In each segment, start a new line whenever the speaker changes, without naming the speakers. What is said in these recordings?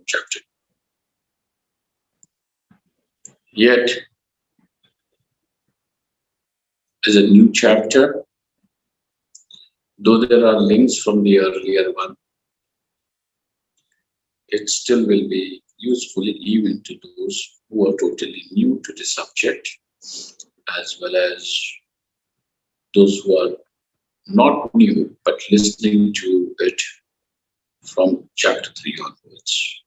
Chapter. Yet, as a new chapter, though there are links from the earlier one, it still will be useful even to those who are totally new to the subject, as well as those who are not new but listening to it from chapter 3 onwards.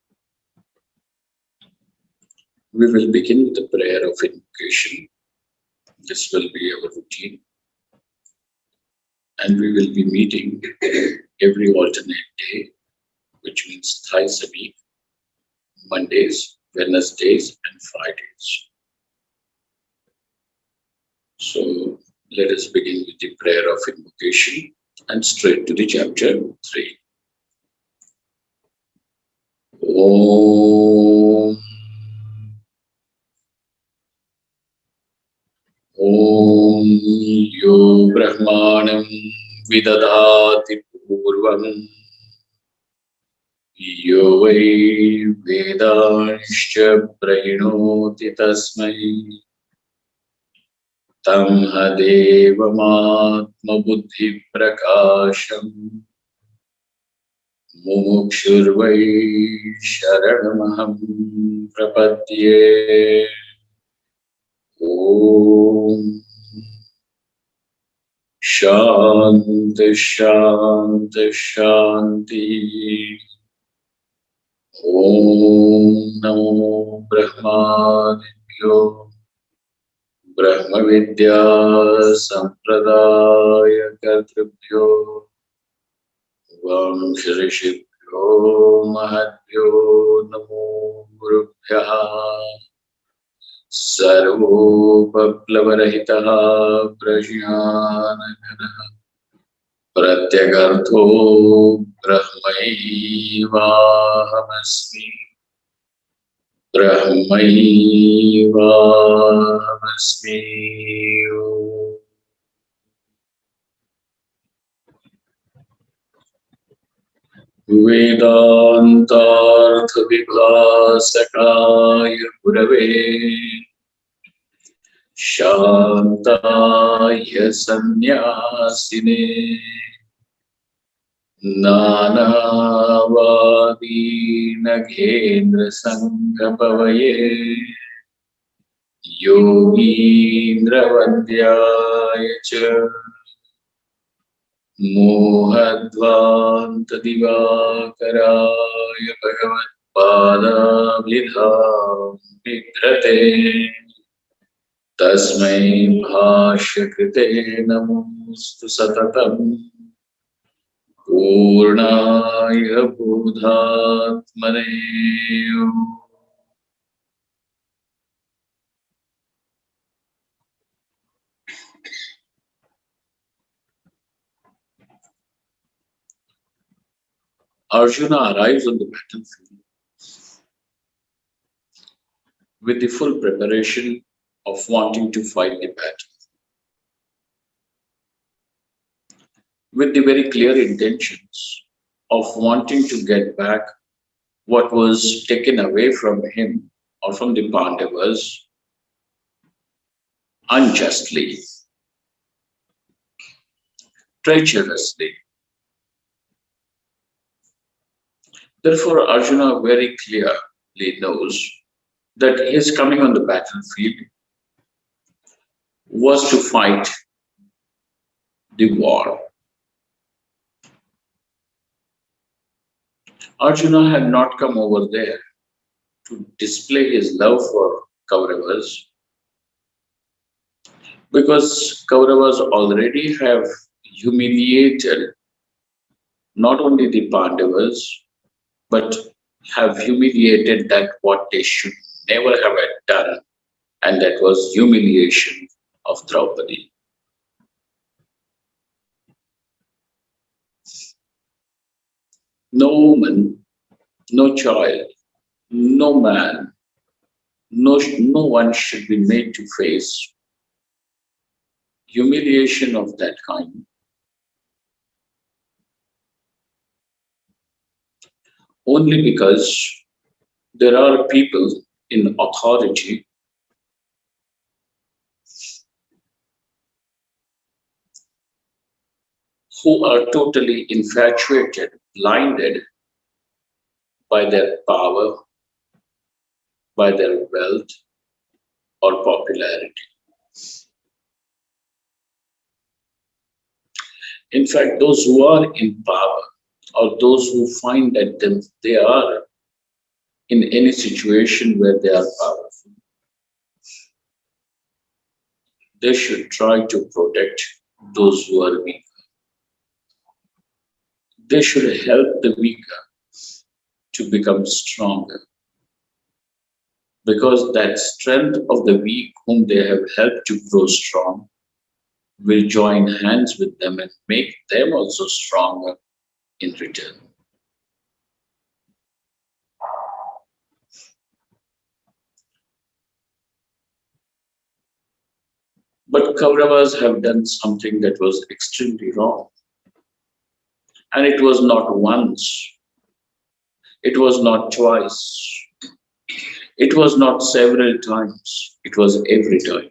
We will begin with the prayer of invocation. This will be our routine. And we will be meeting every alternate day, which means thrice a week, Mondays, Wednesdays, and Fridays. So let us begin with the prayer of invocation and straight to the chapter 3. Om. Om Yo Brahmanam Vidadhati Purvam Yo Vai Vedanscha Prahinoti Tasmai Tam Hadevamatma Buddhi Prakasham Mumukshurvai Sharanamaham Prapadye. Om Shanti Shanti Shanti. Om Namo Brahmadibhyo Brahma Vidya Sampradaya Kartribhyo Vamsharishibhyo Mahadbhyo Namo Gurubhyaha Sarvopaplavarahitaha prajnanagana Pratyagartho Brahmaivahamasmi Vedantartha Vibhasakaya Gurave Shantaya Sannyasine Nanavadi Nagendra Sangapavaye Yogindra Vandyaya Cha Mohadvanta Divakaraya Bhagavat Pada Vidham Vidrate Tasmai Bhashakrite Namostu Satatam Purnaya Bodhatmane. Arjuna arrives on the battlefield with the full preparation of wanting to fight the battle, with the very clear intentions of wanting to get back what was taken away from him or from the Pandavas unjustly, treacherously. Therefore, Arjuna very clearly knows that his coming on the battlefield was to fight the war. Arjuna had not come over there to display his love for Kauravas, because Kauravas already have humiliated not only the Pandavas, but have humiliated that what they should never have done, and that was humiliation of Draupadi. No woman, no child, no man, no one should be made to face humiliation of that kind, only because there are people in authority who are totally infatuated, blinded by their power, by their wealth or popularity. In fact, those who are in power or those who find that they are in any situation where they are powerful, they should try to protect those who are weak. They should help the weaker to become stronger, because that strength of the weak whom they have helped to grow strong will join hands with them and make them also stronger in return. But Kauravas have done something that was extremely wrong. And it was not once, it was not twice, it was not several times, it was every time.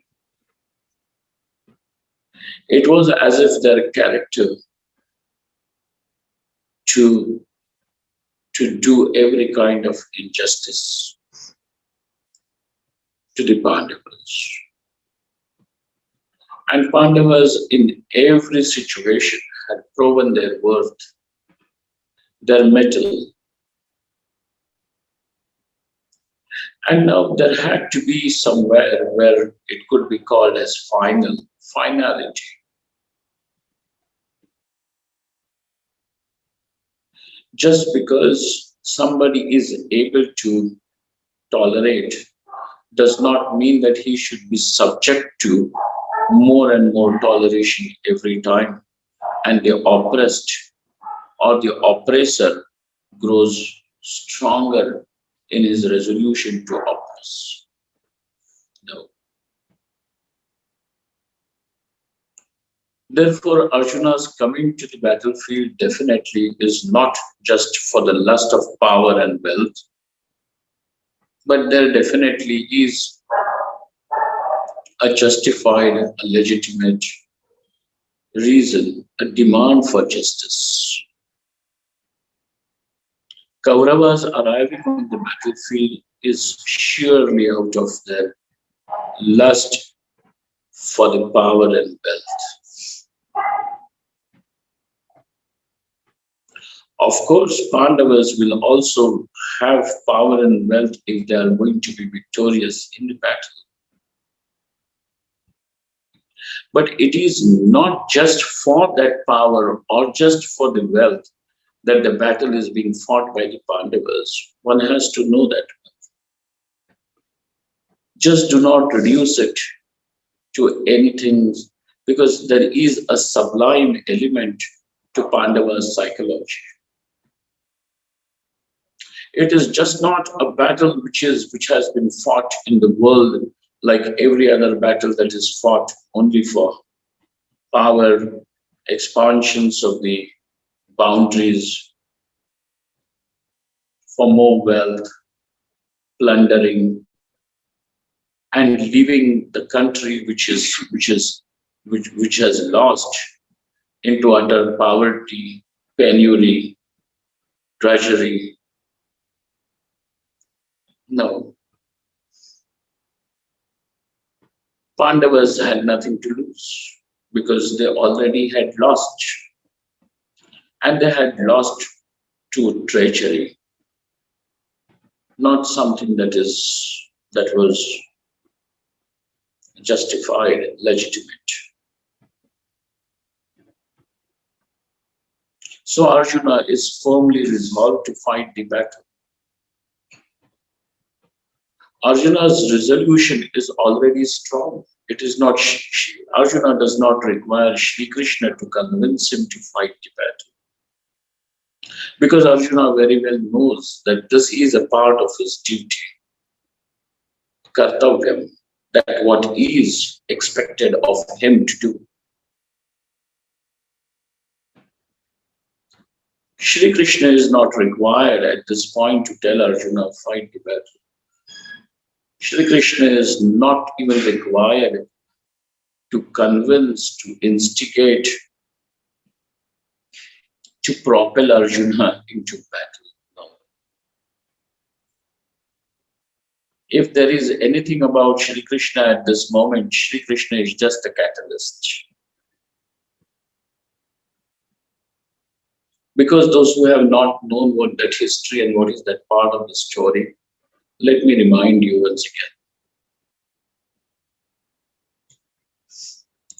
It was as if their character to, to do every kind of injustice to the Pandavas. And Pandavas in every situation had proven their worth, their mettle. And now there had to be somewhere where it could be called as finality. Just because somebody is able to tolerate does not mean that he should be subject to more and more toleration every time, and the oppressed or the oppressor grows stronger in his resolution to oppress. No. Therefore, Arjuna's coming to the battlefield definitely is not just for the lust of power and wealth, but there definitely is a justified, a legitimate reason, a demand for justice. Kauravas arriving on the battlefield is surely out of their lust for the power and wealth. Of course, Pandavas will also have power and wealth if they are going to be victorious in the battle. But it is not just for that power or just for the wealth that the battle is being fought by the Pandavas. One has to know that. Just do not reduce it to anything, because there is a sublime element to Pandava's psychology. It is just not a battle which has been fought in the world like every other battle that is fought only for power, expansions of the boundaries, for more wealth, plundering, and leaving the country which has lost into utter poverty, penury, drudgery. No. Pandavas had nothing to lose because they already had lost. And they had lost to treachery, not something that was justified, legitimate. So Arjuna is firmly resolved to fight the battle. Arjuna's resolution is already strong. It is not Arjuna does not require Shri Krishna to convince him to fight the battle, because Arjuna very well knows that this is a part of his duty, kartavyam, that what is expected of him to do. Shri Krishna is not required at this point to tell Arjuna fight the battle. Shri Krishna is not even required to convince, to instigate, to propel Arjuna into battle. No. If there is anything about Shri Krishna at this moment, Shri Krishna is just a catalyst. Because those who have not known what that history and what is that part of the story, let me remind you once again.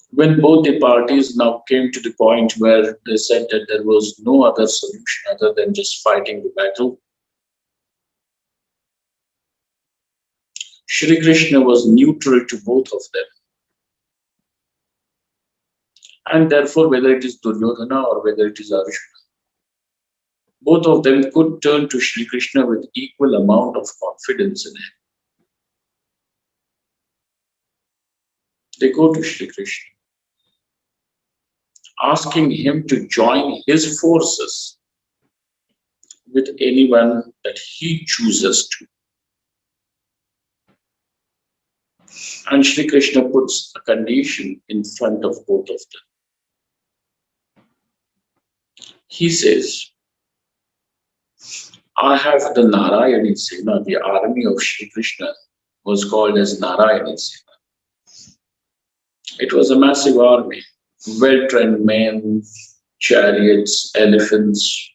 When both the parties now came to the point where they said that there was no other solution other than just fighting the battle, Shri Krishna was neutral to both of them. And therefore, whether it is Duryodhana or whether it is Arjuna, both of them could turn to Shri Krishna with equal amount of confidence in him. They go to Shri Krishna, asking him to join his forces with anyone that he chooses to. And Shri Krishna puts a condition in front of both of them. He says, I have the Narayani Sena, the army of Shri Krishna was called as Narayani Sena. It was a massive army, well-trained men, chariots, elephants.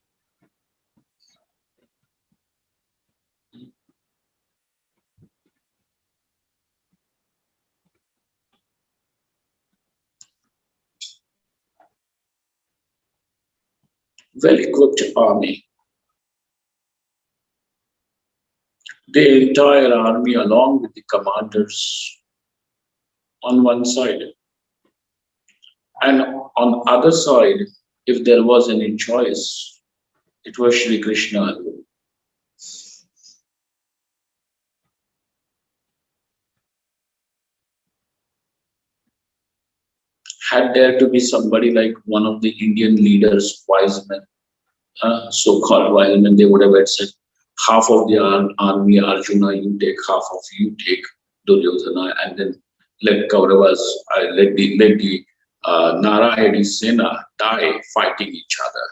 Well-equipped army. The entire army along with the commanders on one side. And on the other side, if there was any choice, it was Shri Krishna alone. Had there to be somebody like one of the Indian leaders, wise men, so-called wise men, they would have said, half of the army, Arjuna, you take, half of you take Duryodhana, and then let Kauravas, let the Narayani Sena die fighting each other.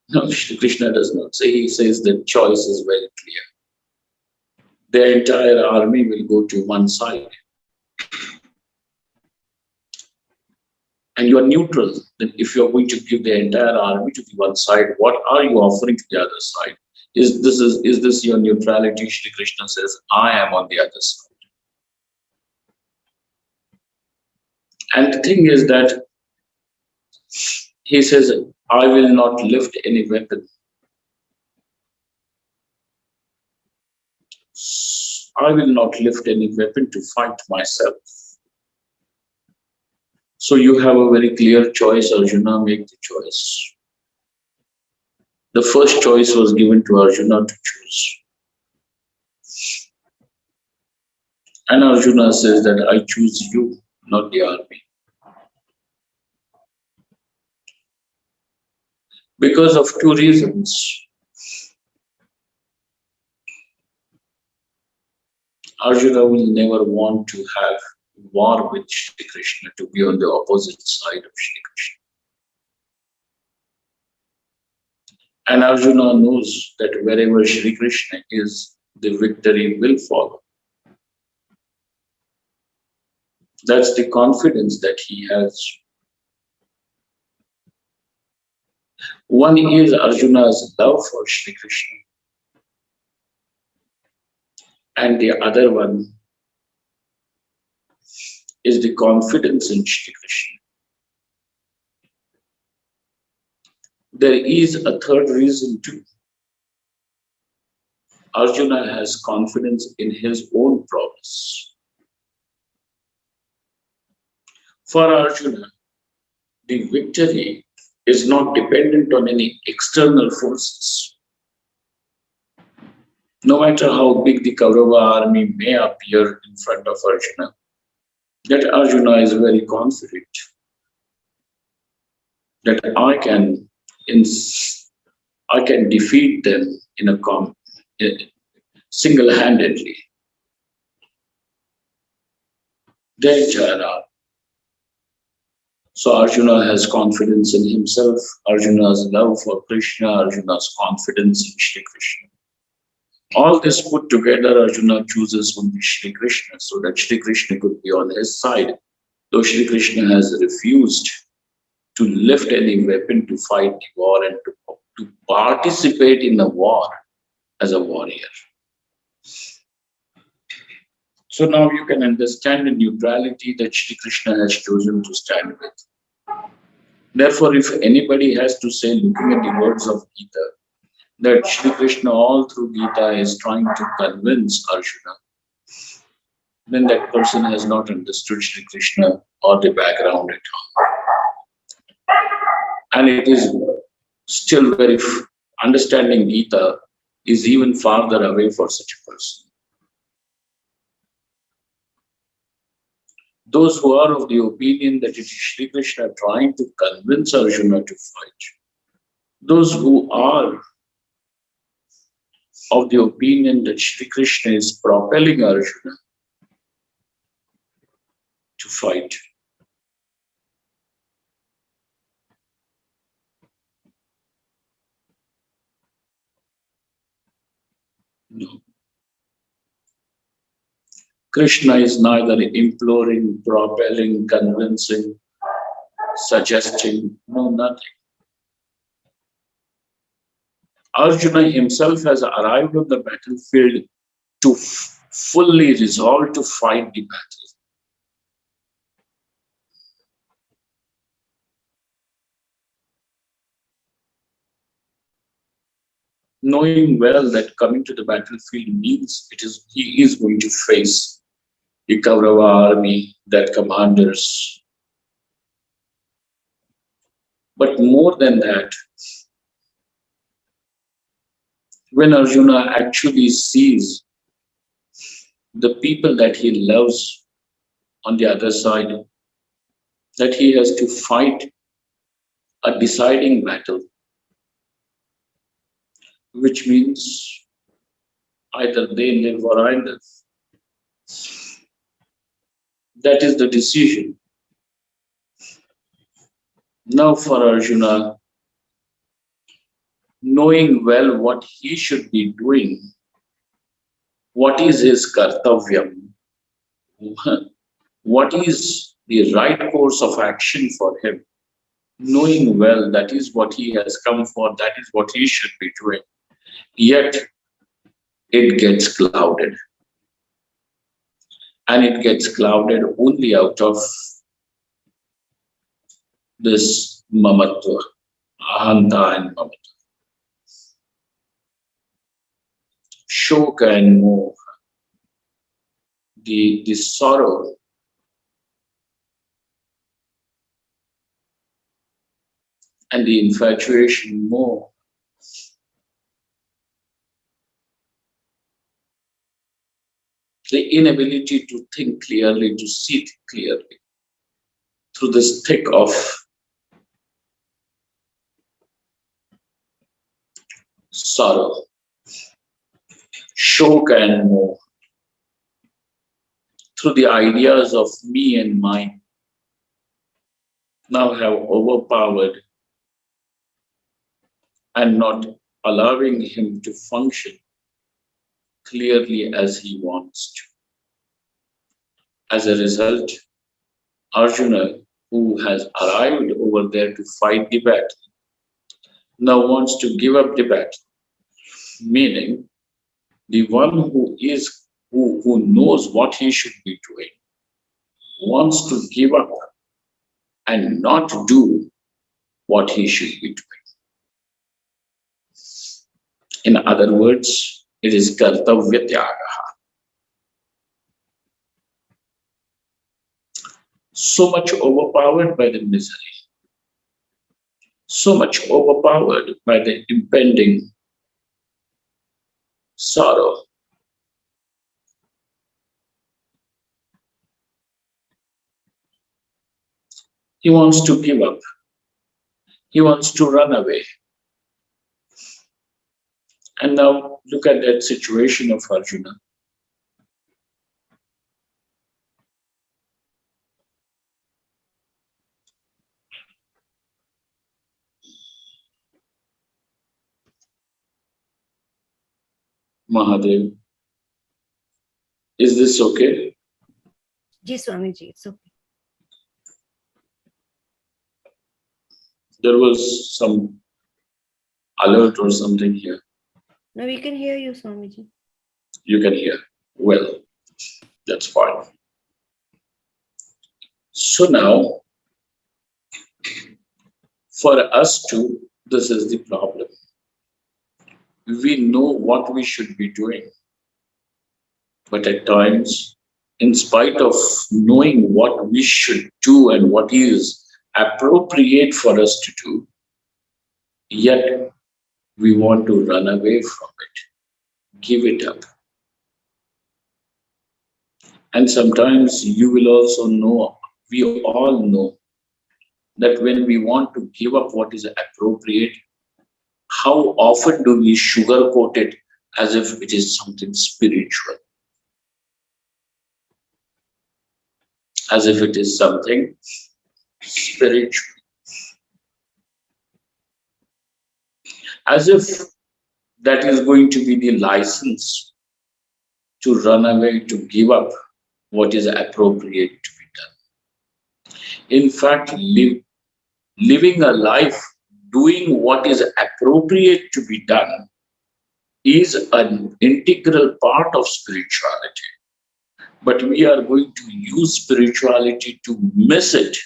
No, Shri Krishna does not say. He says the choice is very clear. The entire army will go to one side. And you are neutral. Then if you are going to give the entire army to the one side, what are you offering to the other side? Is this your neutrality? Shri Krishna says, I am on the other side. And the thing is that he says, I will not lift any weapon. I will not lift any weapon to fight myself. So you have a very clear choice, Arjuna, make the choice. The first choice was given to Arjuna to choose. And Arjuna says that I choose you, not the army. Because of two reasons. Arjuna will never want to have war with Shri Krishna, to be on the opposite side of Shri Krishna. And Arjuna knows that wherever Shri Krishna is, the victory will follow. That's the confidence that he has. One is Arjuna's love for Shri Krishna, and the other one is the confidence in Shri Krishna. There is a third reason too. Arjuna has confidence in his own prowess. For Arjuna, the victory is not dependent on any external forces. No matter how big the Kaurava army may appear in front of Arjuna, that Arjuna is very confident that I can defeat them in a single-handedly. Then Jayara. So Arjuna has confidence in himself, Arjuna's love for Krishna, Arjuna's confidence in Shri Krishna. All this put together, Arjuna chooses only Shri Krishna so that Shri Krishna could be on his side. Though Shri Krishna has refused to lift any weapon to fight the war and to participate in the war as a warrior. So now you can understand the neutrality that Shri Krishna has chosen to stand with. Therefore, if anybody has to say, looking at the words of Gita, that Shri Krishna all through Gita is trying to convince Arjuna, then that person has not understood Shri Krishna or the background at all. And it is still very, understanding Gita is even farther away for such a person. Those who are of the opinion that it is Shri Krishna trying to convince Arjuna to fight, those who are of the opinion that Shri Krishna is propelling Arjuna to fight, no. Krishna is neither imploring, propelling, convincing, suggesting, no, nothing. Arjuna himself has arrived on the battlefield to fully resolve to fight the battle. Knowing well that coming to the battlefield means he is going to face the Kaurava army, their commanders. But more than that, when Arjuna actually sees the people that he loves on the other side, that he has to fight a deciding battle, which means either they live or I live. That is the decision. Now for Arjuna, knowing well what he should be doing, what is his kartavyam, what is the right course of action for him, knowing well that is what he has come for, that is what he should be doing, yet it gets clouded. And it gets clouded only out of this mamatva, ahanta and mamatva. Shoka and moha, the sorrow and the infatuation more. The inability to think clearly, to see clearly through this thick of sorrow, shoka and moha, through the ideas of me and mine, now have overpowered and not allowing him to function clearly as he wants to. As a result, Arjuna, who has arrived over there to fight the battle, now wants to give up the battle, meaning the one who knows what he should be doing wants to give up and not do what he should be doing. In other words, it is kartavya tyagaha. So much overpowered by the misery, so much overpowered by the impending sorrow. He wants to give up. He wants to run away. And now look at that situation of Arjuna. Mahadev, is this okay?
Ji Swamiji, it's okay.
There was some alert or something here.
No, we can hear you, Swamiji.
You can hear. Well, that's fine. So now, for us too, this is the problem. We know what we should be doing, but at times, in spite of knowing what we should do and what is appropriate for us to do, yet we want to run away from it, give it up. And sometimes you will also know, we all know, that when we want to give up what is appropriate, how often do we sugarcoat it as if it is something spiritual, as if it is something spiritual, as if that is going to be the license to run away, to give up what is appropriate to be done. In fact, living a life doing what is appropriate to be done is an integral part of spirituality. But we are going to use spirituality to miss it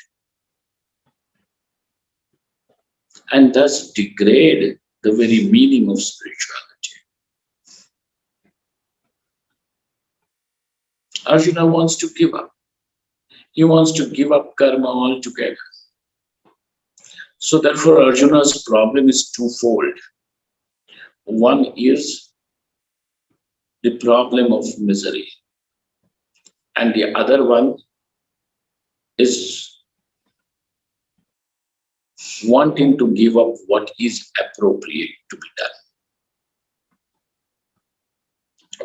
and thus degrade the very meaning of spirituality. Arjuna wants to give up. He wants to give up karma altogether. So therefore, Arjuna's problem is twofold. One is the problem of misery, and the other one is wanting to give up what is appropriate to be done.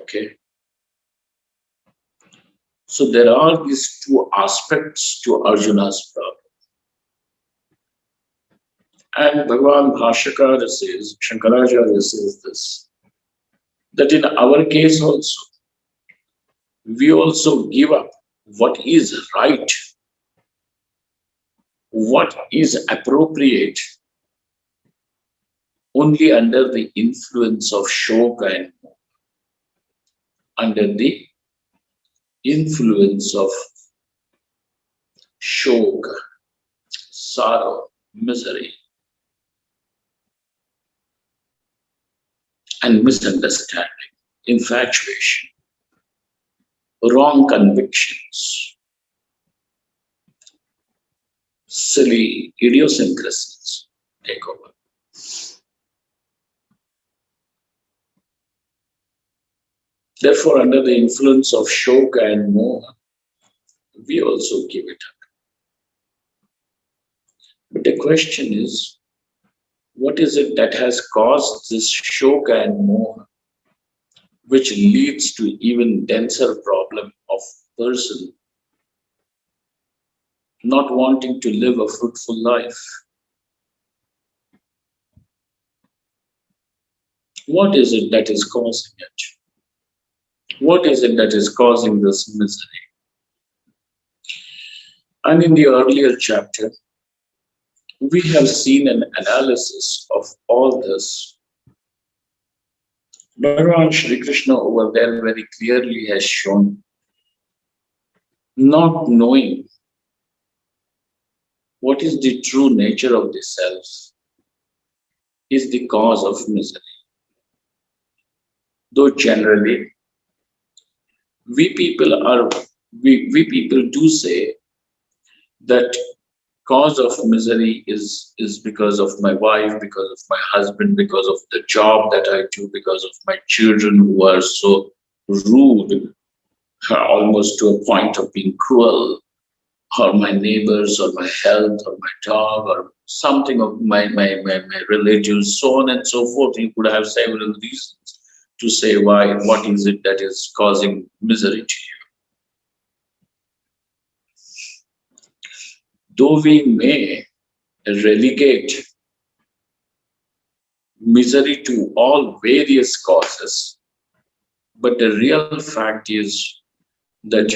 Okay. So there are these two aspects to Arjuna's problem. And Bhagavan Bhashyakara says, Shankaracharya says this, that in our case also, we also give up what is right, what is appropriate, only under the influence of shoka and under the influence of shoka, sorrow, misery, and misunderstanding, infatuation, wrong convictions, silly idiosyncrasies take over. Therefore, under the influence of shoka and moha, we also give it up. But the question is, what is it that has caused this shoka and moha, which leads to even denser problem of person not wanting to live a fruitful life? What is it that is causing it? What is it that is causing this misery? And in the earlier chapter, we have seen an analysis of all this. Bhagavan Shri Krishna over there very clearly has shown, not knowing what is the true nature of the selves is the cause of misery. Though generally we people are we people do say that cause of misery is because of my wife, because of my husband, because of the job that I do, because of my children who are so rude, almost to a point of being cruel, or my neighbors, or my health, or my dog, or something of my relatives, so on and so forth. You could have several reasons to say why, what is it that is causing misery to you. Though we may relegate misery to all various causes, but the real fact is that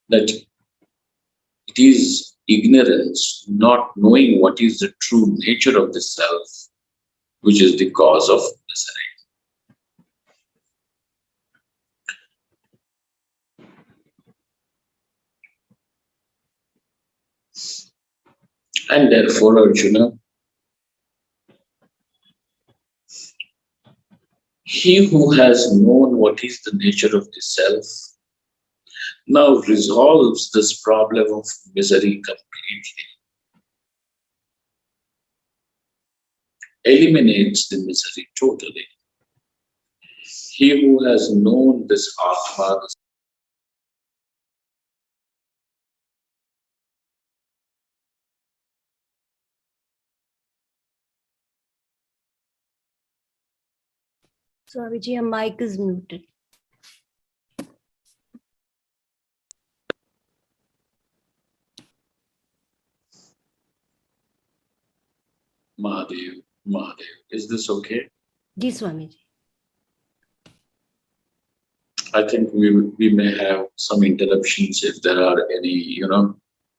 that it is ignorance, not knowing what is the true nature of the self, which is the cause of misery. And therefore, Arjuna, he who has known what is the nature of the self now resolves this problem of misery completely, eliminates the misery totally. He who has known this Atma,
Swamiji, your mic is muted.
Mahadev, Mahadev, is this okay?
Ji Swamiji.
I think we may have some interruptions if there are any,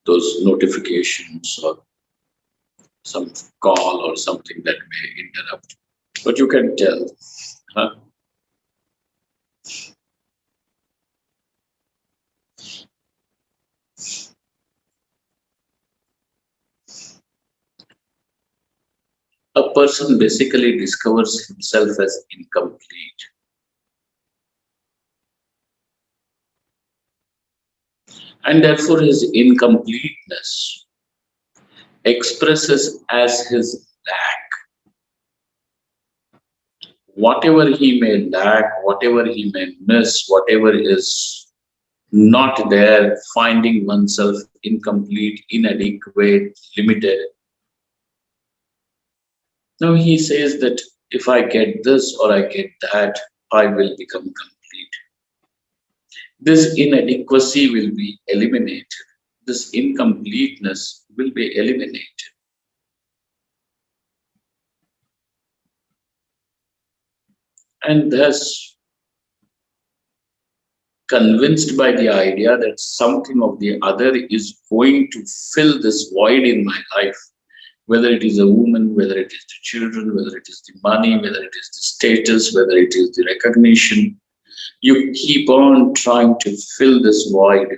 those notifications or some call or something that may interrupt. But you can tell, huh? A person basically discovers himself as incomplete. And therefore his incompleteness expresses as his lack. Whatever he may lack, whatever he may miss, whatever is not there, finding oneself incomplete, inadequate, limited. Now he says that if I get this or I get that, I will become complete. This inadequacy will be eliminated. This incompleteness will be eliminated. And thus, convinced by the idea that something of the other is going to fill this void in my life, whether it is a woman, whether it is the children, whether it is the money, whether it is the status, whether it is the recognition, you keep on trying to fill this void,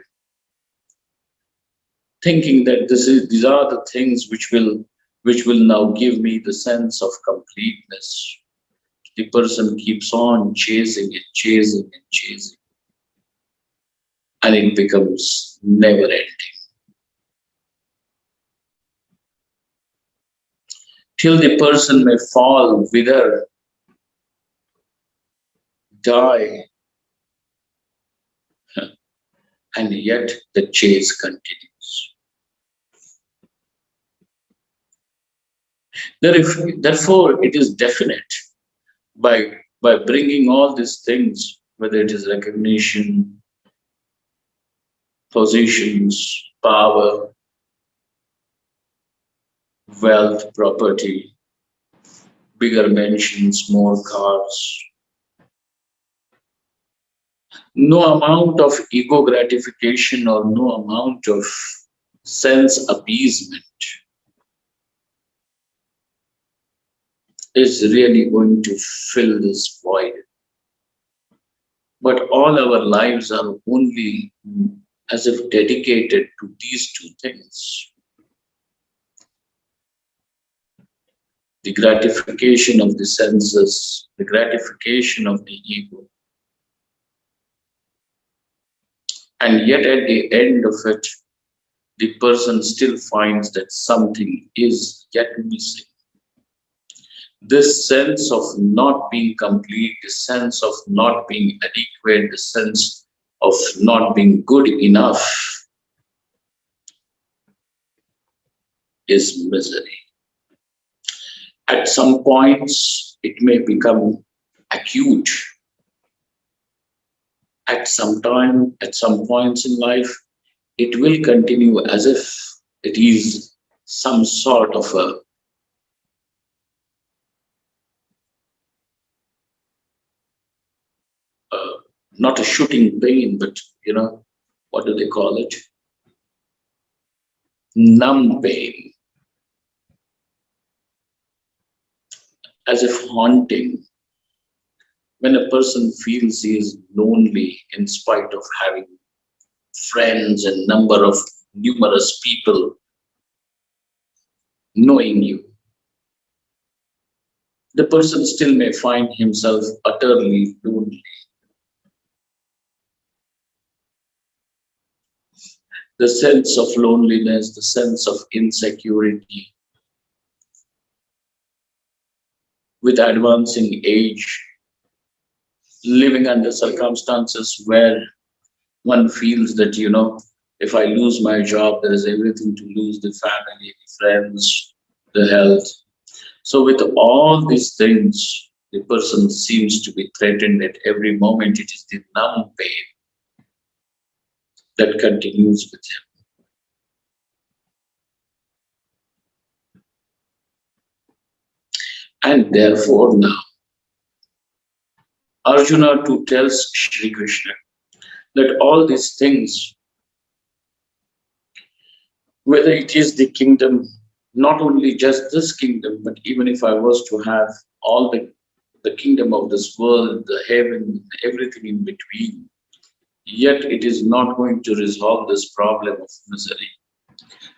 thinking that these are the things which will now give me the sense of completeness. The person keeps on chasing and chasing and chasing, and it becomes never ending. Till the person may fall, wither, die, and yet the chase continues. Therefore, it is definite by bringing all these things, whether it is recognition, positions, power, wealth, property, bigger mansions, more cars. No amount of ego gratification or no amount of sense appeasement is really going to fill this void. But all our lives are only as if dedicated to these two things. The gratification of the senses the gratification of the ego. And yet at the end of it, the person still finds that something is yet missing. This sense of not being complete, the sense of not being adequate, the sense of not being good enough is misery. At some points, it may become acute. At some points in life, it will continue as if it is some sort of not a shooting pain, but what do they call it? Numb pain, as if haunting. When a person feels he is lonely in spite of having friends and numerous people knowing you, the person still may find himself utterly lonely. The sense of loneliness, the sense of insecurity, with advancing age, living under circumstances where one feels that, if I lose my job, there is everything to lose: the family, the friends, the health. So with all these things, the person seems to be threatened at every moment. It is the numb pain that continues with him. And therefore now, Arjuna too tells Shri Krishna that all these things, whether it is the kingdom, not only just this kingdom, but even if I was to have all the kingdom of this world, the heaven, everything in between, yet it is not going to resolve this problem of misery.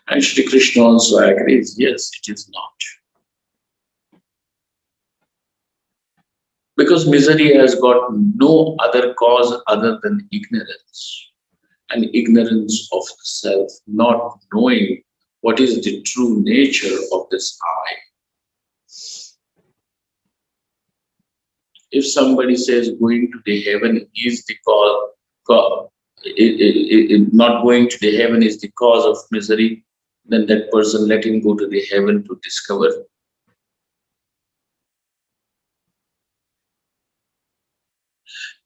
And Shri Krishna also agrees, yes, it is not. Because misery has got no other cause other than ignorance. And ignorance of the self, not knowing what is the true nature of this I. If somebody says going to the heaven is the not going to the heaven is the cause of misery, then that person, let him go to the heaven to discover.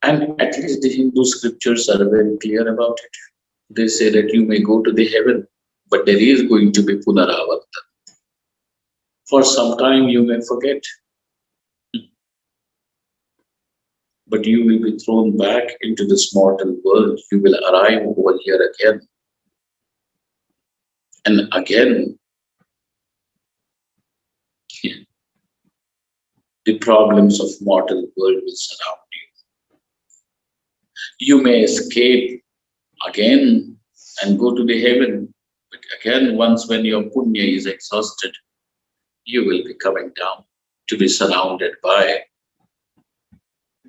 And at least the Hindu scriptures are very clear about it. They say that you may go to the heaven, but there is going to be punaravartan. For some time you may forget, but you will be thrown back into this mortal world. You will arrive over here again. And again, the problems of mortal world will surround you. You may escape again and go to the heaven, but again, once when your punya is exhausted, you will be coming down to be surrounded by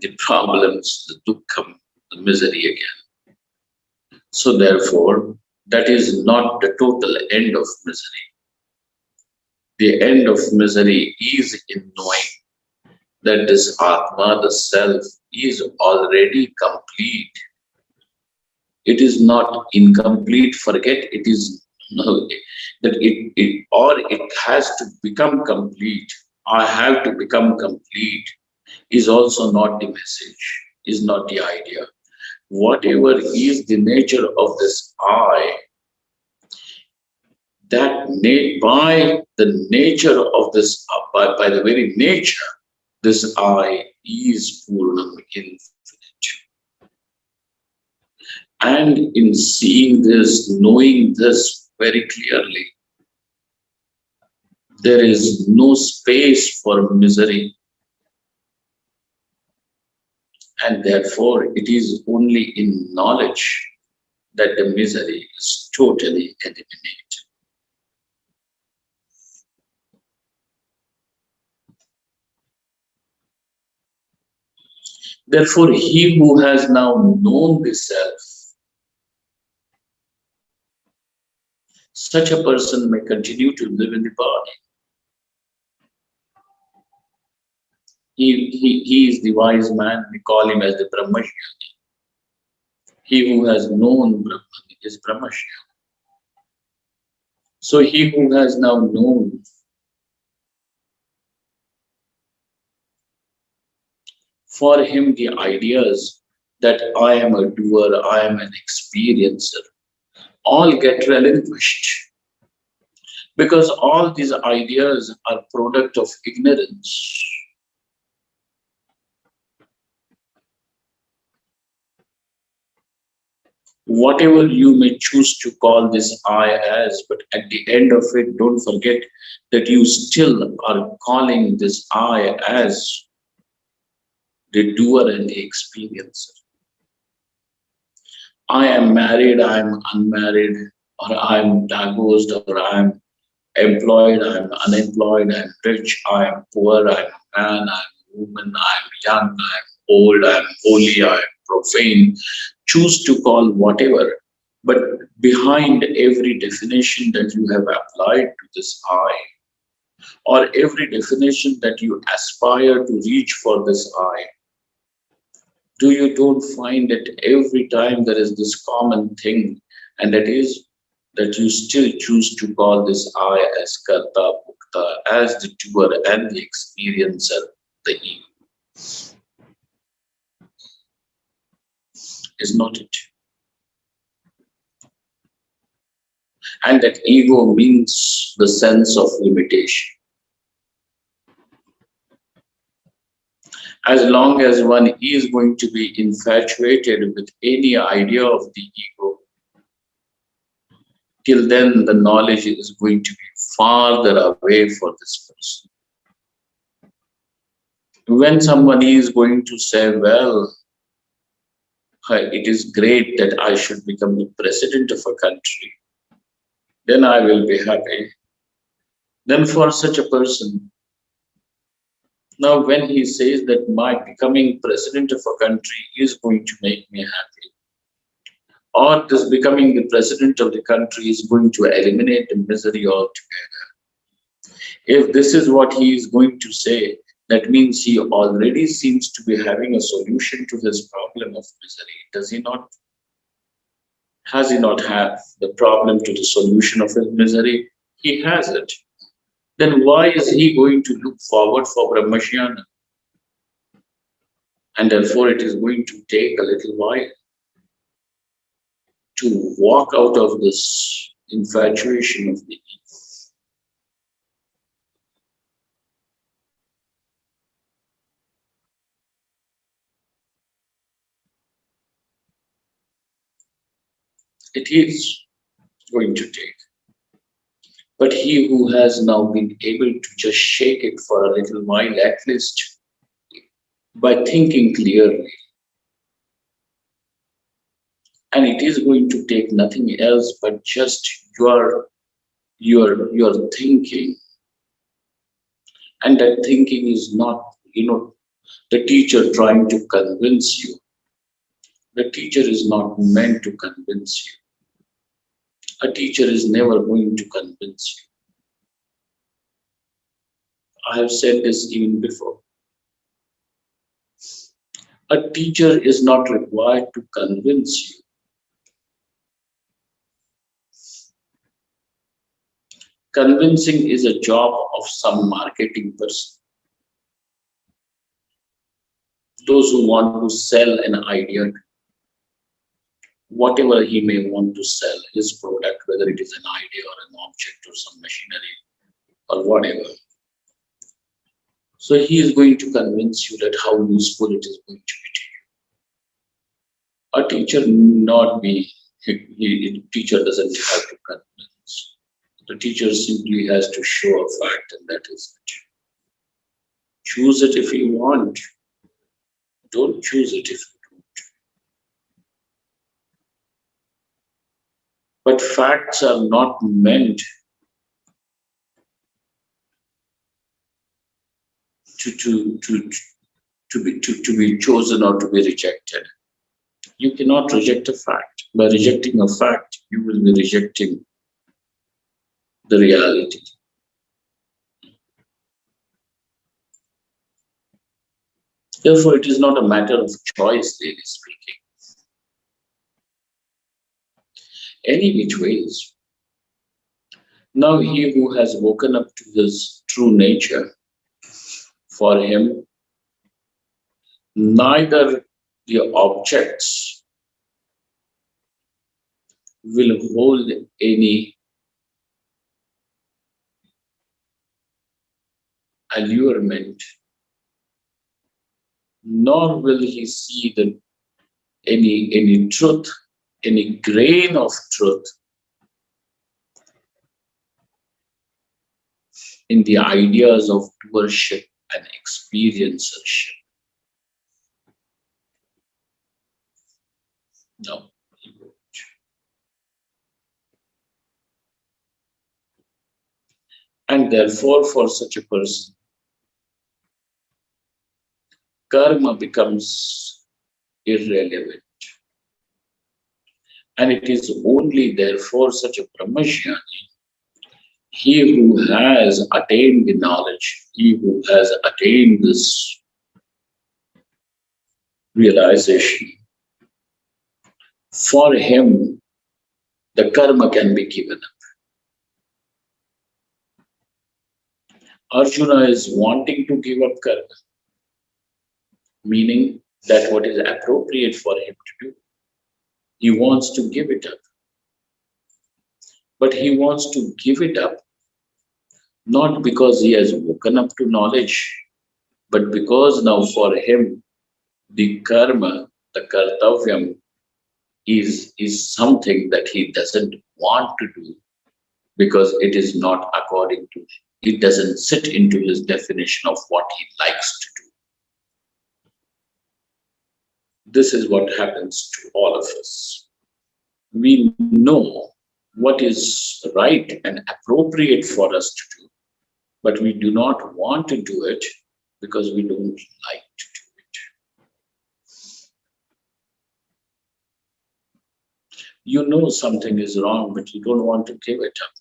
the problems, the dukkham, the misery again. So therefore, that is not the total end of misery. The end of misery is in knowing that this Atma, the self, is already complete. It is not incomplete. Forget it is no, that it has to become complete. I have to become complete is also not the message, is not the idea. Whatever is the nature of this I, that by the nature of this, by the very nature, this I is Purnam, infinite. And in seeing this, knowing this very clearly, there is no space for misery. And therefore, it is only in knowledge that the misery is totally eliminated. Therefore, he who has now known the self, such a person may continue to live in the body. He is the wise man. We call him as the Brahmajnani. He who has known Brahman is Brahmajnani. So he who has now known, for him the ideas that I am a doer, I am an experiencer, all get relinquished. Because all these ideas are product of ignorance. Whatever you may choose to call this I as, but at the end of it, don't forget that you still are calling this I as the doer and the experiencer. I am married, I am unmarried, or I am divorced, or I am employed, I am unemployed, I am rich, I am poor, I am man, I am woman, I am young, I am old, I am holy, I am profane. Choose to call whatever, but behind every definition that you have applied to this I, or every definition that you aspire to reach for this I, do you don't find that every time there is this common thing, and that is that you still choose to call this I as Karta, Bhukta, as the doer and the experiencer, the ego. Is not it? And that ego means the sense of limitation. As long as one is going to be infatuated with any idea of the ego, till then the knowledge is going to be farther away for this person. When somebody is going to say, well, it is great that I should become the president of a country, then I will be happy. Then for such a person, now when he says that my becoming president of a country is going to make me happy, or this becoming the president of the country is going to eliminate the misery altogether, if this is what he is going to say, that means he already seems to be having a solution to his problem of misery. Does he not? Has he not have the problem to the solution of his misery? He has it. Then why is he going to look forward for Brahmajnana? And therefore it is going to take a little while to walk out of this infatuation of the ego. It is going to take. But he who has now been able to just shake it for a little while, at least by thinking clearly, and it is going to take nothing else but just your thinking, and that thinking is not, the teacher trying to convince you. The teacher is not meant to convince you. A teacher is never going to convince you. I have said this even before. A teacher is not required to convince you. Convincing is a job of some marketing person. Those who want to sell an idea, whatever he may want to sell, his product, whether it is an idea or an object or some machinery or whatever. So he is going to convince you that how useful it is going to be to you. A teacher not be, teacher doesn't have to convince. The teacher simply has to show a fact, and that is it. Choose it if you want. Don't choose it if you don't. But facts are not meant to to be chosen or to be rejected. You cannot reject a fact. By rejecting a fact, you will be rejecting the reality. Therefore, it is not a matter of choice, really speaking. Any which ways. Now he who has woken up to his true nature, for him, neither the objects will hold any allurement, nor will he see any truth, any grain of truth in the ideas of doership and experiencership. No. And therefore, for such a person, karma becomes irrelevant. And it is only therefore such a brahmajnani, he who has attained the knowledge, he who has attained this realization, for him, the karma can be given up. Arjuna is wanting to give up karma, meaning that what is appropriate for him to do. He wants to give it up. But he wants to give it up not because he has woken up to knowledge, but because now for him, the karma, the kartavyam, is something that he doesn't want to do because it is not according to, it doesn't sit into his definition of what he likes to do. This is what happens to all of us. We know what is right and appropriate for us to do, but we do not want to do it because we don't like to do it. You know something is wrong, but you don't want to give it up.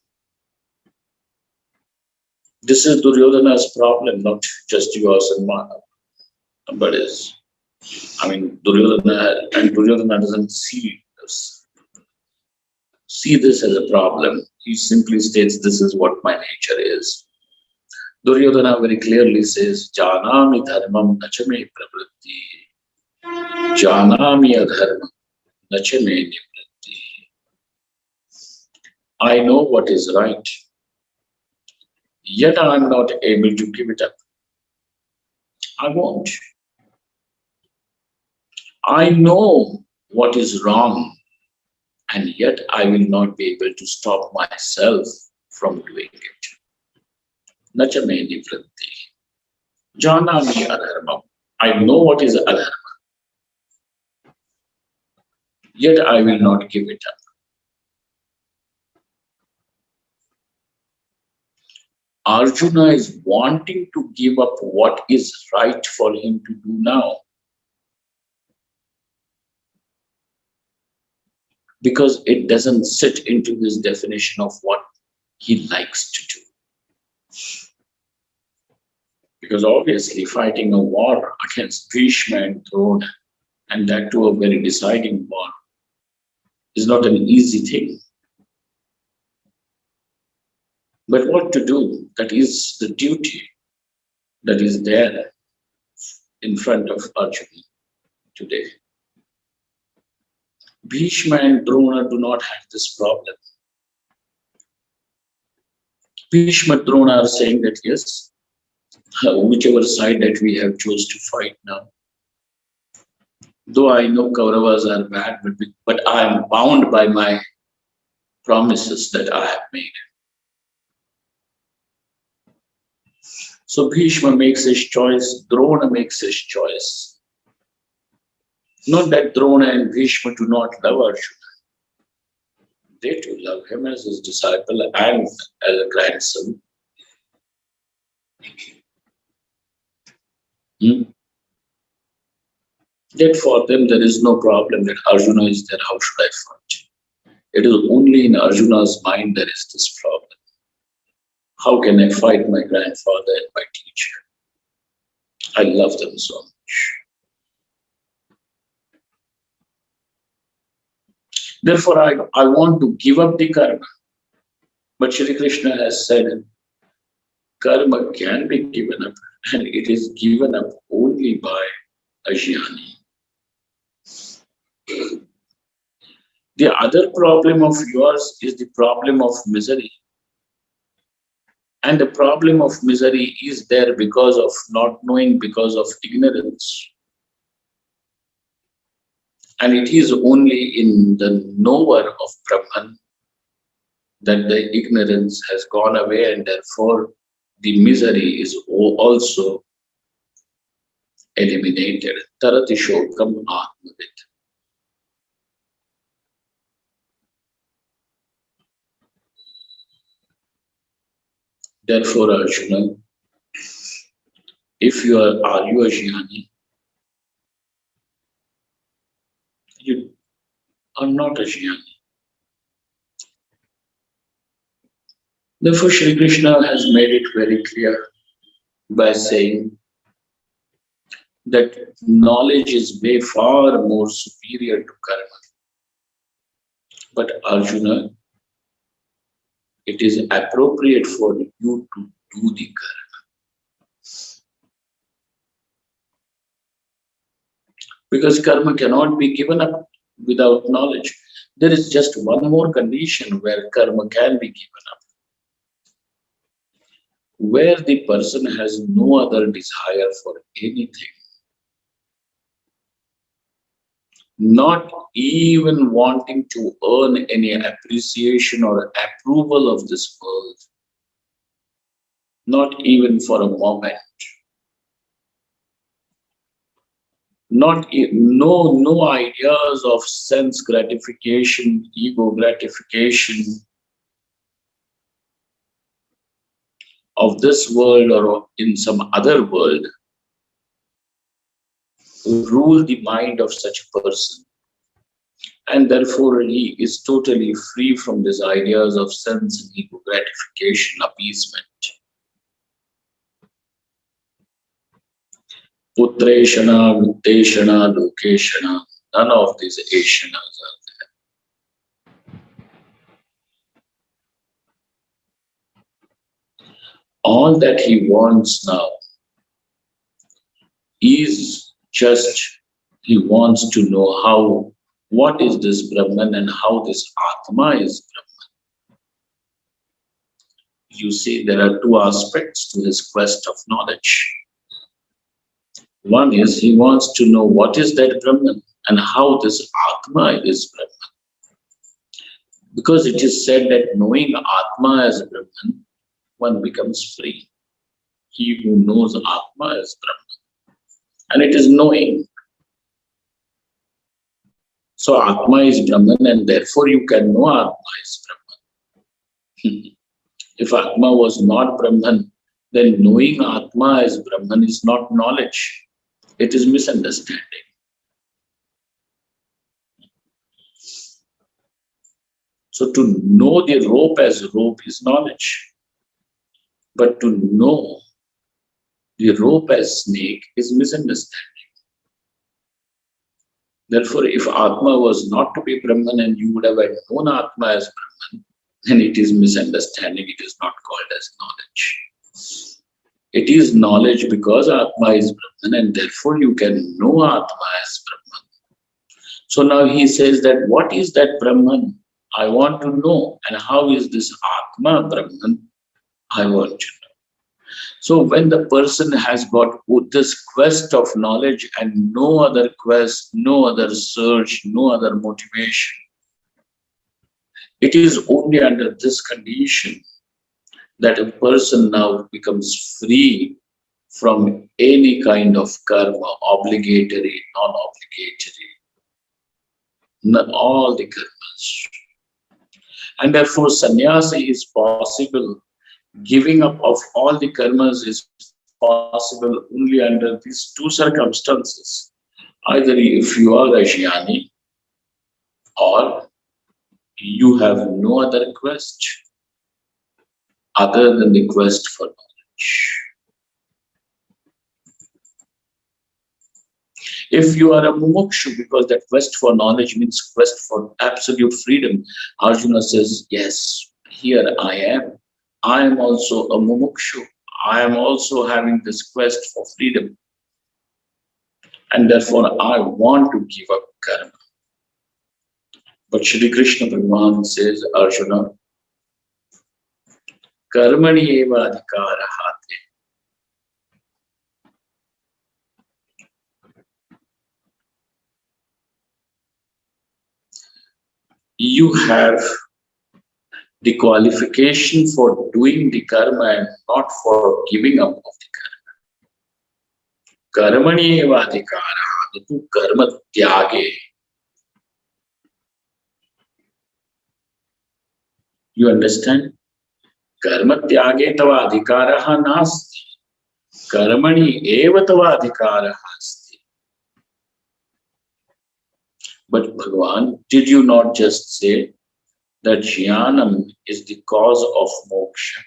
This is Duryodhana's problem, not just yours and mine, but is. I mean, Duryodhana doesn't see this as a problem. He simply states, this is what my nature is. Duryodhana very clearly says, Janami dharmam nachame pravritti. Janami adharmam nachame nivritti. I know what is right, yet I am not able to give it up. I won't. I know what is wrong, and yet I will not be able to stop myself from doing it. Nachame nivritti. Janami adharmam. I know what is adharma, yet I will not give it up. Arjuna is wanting to give up what is right for him to do now, because it doesn't sit into his definition of what he likes to do. Because obviously fighting a war against Bhishma and Drona, and that too a very deciding war, is not an easy thing. But what to do? That is the duty that is there in front of Arjuna today. Bhishma and Drona do not have this problem. Bhishma and Drona are saying that yes, whichever side that we have chose to fight now, though I know Kauravas are bad, but I am bound by my promises that I have made. So Bhishma makes his choice, Drona makes his choice. Not that Drona and Bhishma do not love Arjuna. They too love him as his disciple and as a grandson. Yet for them there is no problem that Arjuna is there, how should I fight? It is only in Arjuna's mind there is this problem. How can I fight my grandfather and my teacher? I love them so much. Therefore, I want to give up the karma. But Shri Krishna has said, karma can be given up, and it is given up only by a jnani. The other problem of yours is the problem of misery. And the problem of misery is there because of not knowing, because of ignorance. And it is only in the knower of Brahman that the ignorance has gone away, and therefore the misery is also eliminated. Tarati shokam atmavid. Therefore, Arjuna, if you are you a jnani? You are not a jnani. Therefore, Shri Krishna has made it very clear by saying that knowledge is way far more superior to karma. But Arjuna, it is appropriate for you to do the karma. Because karma cannot be given up without knowledge. There is just one more condition where karma can be given up. Where the person has no other desire for anything, not even wanting to earn any appreciation or approval of this world, not even for a moment, no ideas of sense gratification, ego gratification of this world or in some other world rule the mind of such a person, and therefore he is totally free from these ideas of sense and ego gratification, appeasement. Putreshana, Vitteshana, Lokeshana, none of these Ashanas are there. All that he wants now is just, he wants to know what is this Brahman and how this Atma is Brahman. You see, there are two aspects to his quest of knowledge. One is he wants to know what is that Brahman and how this Atma is Brahman. Because it is said that knowing Atma as Brahman, one becomes free. He who knows Atma as Brahman. And it is knowing. So Atma is Brahman, and therefore you can know Atma is Brahman. If Atma was not Brahman, then knowing Atma as Brahman is not knowledge. It is misunderstanding. So to know the rope as rope is knowledge. But to know the rope as snake is misunderstanding. Therefore, if Atma was not to be Brahman and you would have known Atma as Brahman, then it is misunderstanding. It is not called as knowledge. It is knowledge because Atma is Brahman, and therefore you can know Atma as Brahman. So now he says that what is that Brahman? I want to know. And how is this Atma Brahman? I want to know. So when the person has got this quest of knowledge and no other quest, no other search, no other motivation, it is only under this condition that a person now becomes free from any kind of karma, obligatory, non-obligatory, all the karmas. And therefore sannyasa is possible. Giving up of all the karmas is possible only under these two circumstances. Either if you are a jnani or you have no other quest other than the quest for knowledge. If you are a mumukshu, because that quest for knowledge means quest for absolute freedom, Arjuna says, yes, here I am. I am also a mumukshu. I am also having this quest for freedom. And therefore, I want to give up karma. But Shri Krishna Bhagavan says, Arjuna, karmani eva adhikara hate. You have the qualification for doing the karma and not for giving up of the karma. Karmani eva adhikara hate. Tu karma tyage. You understand? Karma tyage tava adhikaraha nasti. Karmani eva tava adhikaraha asti. But Bhagavan, did you not just say that jnanam is the cause of moksha?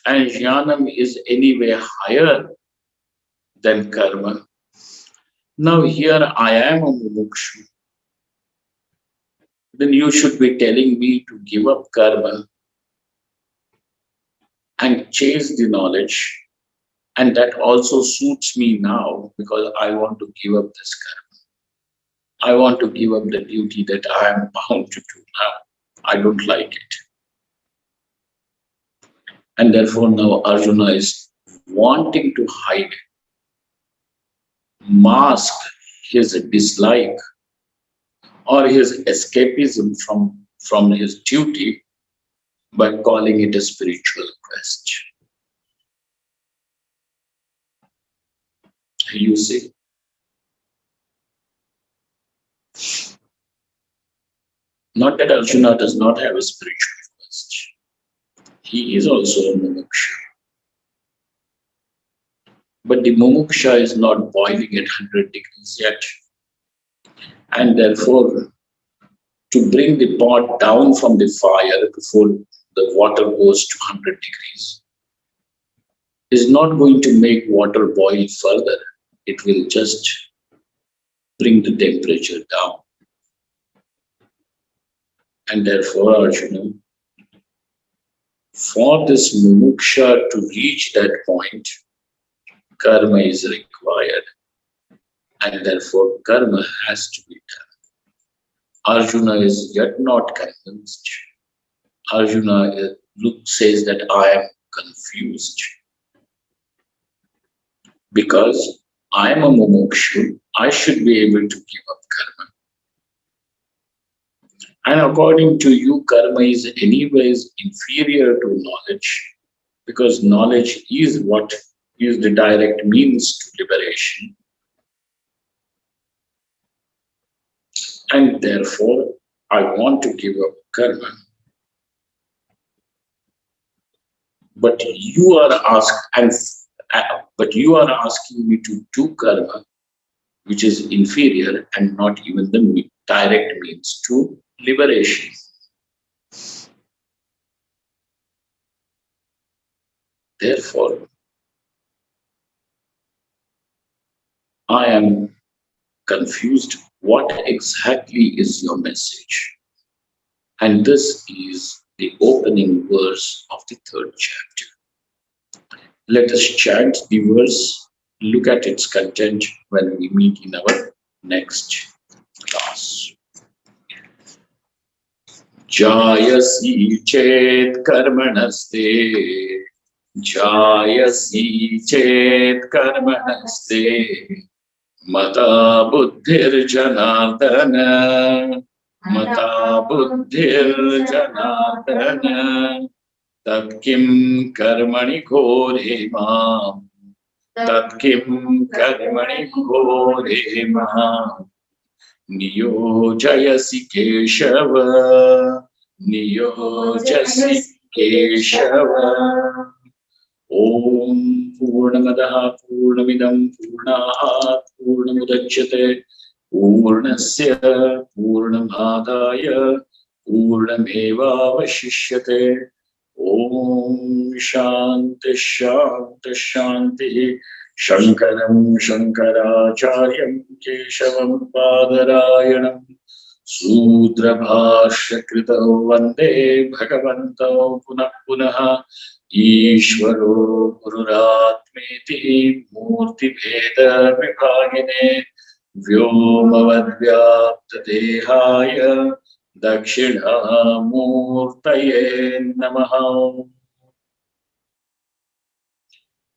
And jnanam is anyway higher than karma. Now here I am a mumukshu. Then you should be telling me to give up karma and chase the knowledge. And that also suits me now because I want to give up this karma. I want to give up the duty that I am bound to do now. I don't like it. And therefore now Arjuna is wanting to hide, mask his dislike or his escapism from his duty by calling it a spiritual quest. You see? Not that Arjuna does not have a spiritual quest. He is also a mumuksha. But the mumuksha is not boiling at 100 degrees yet. And therefore, to bring the pot down from the fire before the water goes to 100 degrees is not going to make water boil further. It will just bring the temperature down. And therefore, Arjuna, for this mumuksha to reach that point, karma is required. And therefore, karma has to be done. Arjuna is yet not convinced. Arjuna says that I am confused. Because I am a mumukshu, I should be able to give up karma. And according to you, karma is anyways inferior to knowledge, because knowledge is what is the direct means to liberation. And therefore, I want to give up karma. But you are asking me to do karma, which is inferior and not even the direct means to liberation. Therefore, I am confused. What exactly is your message? And this is the opening verse of the 3rd chapter. Let us chant the verse, look at its content when we meet in our next class. Jayasi chet karmanaste, Jayasi chet karmanaste, Mata buddhir janardana, Mata buddhir janardana, Tat kim karmani ghore mam, Tat kim karmani ghore mam, Niyojayasi Keshava, Niyojayasi Keshava. Om Purnamadaha Purnamidam Purnat Purnamudachyate Purnasya Purnamadaya Purnameva Vashishyate. Om Shanti Shanti Shanti. Shankaram Shankaracharyam Keshavam Padarayanam Sudra Bhashya Kritau Vande Bhagavantau Punah Punaha Ishvaro Gururatmeti Murti Bheda Vibhagine Vyomavadvyapta Dehaya Dakshinamurtaye Namaha.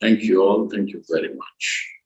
Thank you all. Thank you very much.